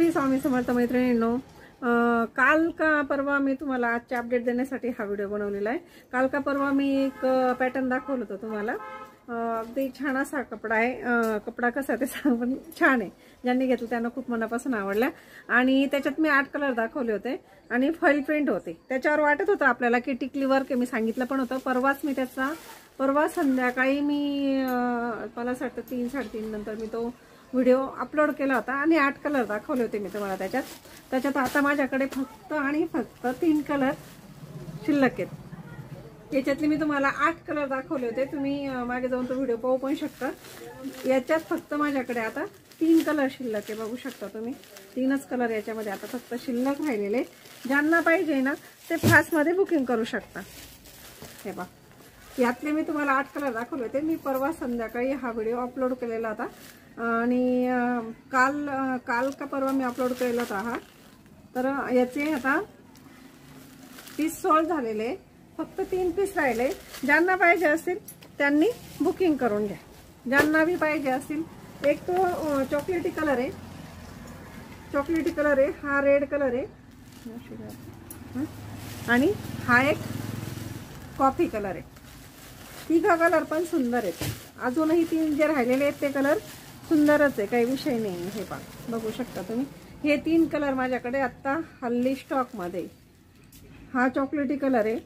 श्री स्वामी समर्थ मैत्रिणींनो, काल का परवा मी तुम्हाला आजचे अपडेट देण्यासाठी हा व्हिडिओ बनवलेला आहे। काल का परवा मी एक पॅटर्न दाखवलं होतं तुम्हाला। अगदी छान असा कपडा आहे। कपडा कसा ते सांग पण छान आहे। ज्यांनी घेतलं त्यांना खूप मनापासून आवडला आणि त्याच्यात मी 8 कलर दाखवले होते आणि फॉइल प्रिंट होते। त्याच्यावर वाटत होतं आपल्याला की टिकली वर्क मी सांगितलं पण होतं। परवा संध्याकाळी मी मला 3:30 नंतर मी तो व्हिडिओ अपलोड केला होता आणि 8 कलर दाखवले होते मी तुम्हाला। त्याच्यात आता माझ्याकडे फक्त 3 कलर शिल्लक आहेत। याच्यातले मी तुम्हाला 8 कलर दाखवले होते। तुम्ही मागे जाऊन तो व्हिडिओ पाहू पण शकता। याच्यात फक्त माझ्याकडे आता 3 कलर शिल्लक आहे, बघू शकता तुम्ही। 3च कलर याच्यामध्ये आता फक्त शिल्लक राहिलेले। ज्यांना पाहिजे ना ते फास्ट मध्ये बुकिंग करू शकता। हे बघा, यातले मी तुम्हाला 8 कलर दाखवले होते। मी परवा संध्याकाळी हा व्हिडिओ अपलोड केलेला होता आणि काल का परवा मी अपलोड केलेला होता हा। तर याचे आता 30 सोल्ड झालेले, फक्त 3 पीस राहिले। ज्यांना पाहिजे असतील त्यांनी बुकिंग करून घ्या। ज्यांना भी पाहिजे असतील, एक तो चॉकलेटी कलर आहे, हा रेड कलर आहे आणि हा एक कॉफी कलर आहे। तिघा कलर पण सुंदर आहेत। अजूनही 3 जे राहिलेले आहेत ते कलर सुंदरच आहे, काही विषय नाही। हे पहा, बघू शकता तुम्ही। हे 3 कलर माझ्याकडे आता हल्ली स्टॉक मध्ये। हा चॉकलेटी कलर आहे,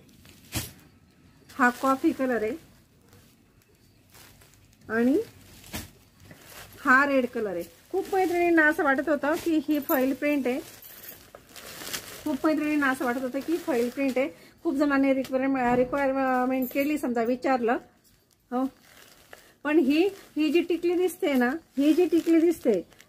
हा कॉफी कलर आहे आणि हा रेड कलर आहे। खूप मैत्रिणींना असं वाटत होतं की ही फॉइल प्रिंट आहे। खूप जणांनी रिक्वायरमेंट केली, समजा विचारलं हो। पण ही जी टिकली दिसते ना,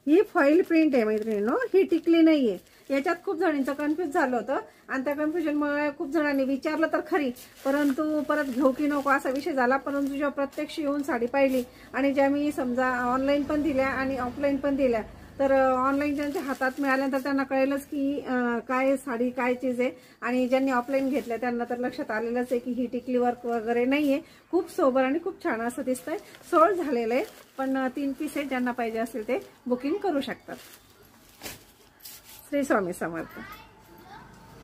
ही फॉइल प्रिंट आहे मैत्रिणींनो, ही टिकली नाहीये। याच्यात खूप जणांचं कन्फ्युज झालं होतं आणि त्या कन्फ्युजनमुळे खूप जणांनी विचारलं तर खरी, परंतु परत घेऊ की नको असा विषय झाला। परंतु जेव्हा प्रत्यक्ष येऊन साडी पाहिली आणि ज्या मी समजा ऑनलाईन पण दिल्या आणि ऑफलाईन पण दिल्या, तर ऑनलाईन ज्यांच्या हातात मिळाल्यानंतर त्यांना कळेलच की काय साडी काय चीज आहे। आणि ज्यांनी ऑफलाईन घेतल्या त्यांना तर लक्षात आलेलंच आहे की ही टिकली वर्क वगैरे नाहीये। खूप सोबर आणि खूप छान असं दिसतंय। सोल्ड झालेलं आहे, पण 3 पीस आहे। ज्यांना पाहिजे असेल ते बुकिंग करू शकतात। श्री स्वामी समर्थ।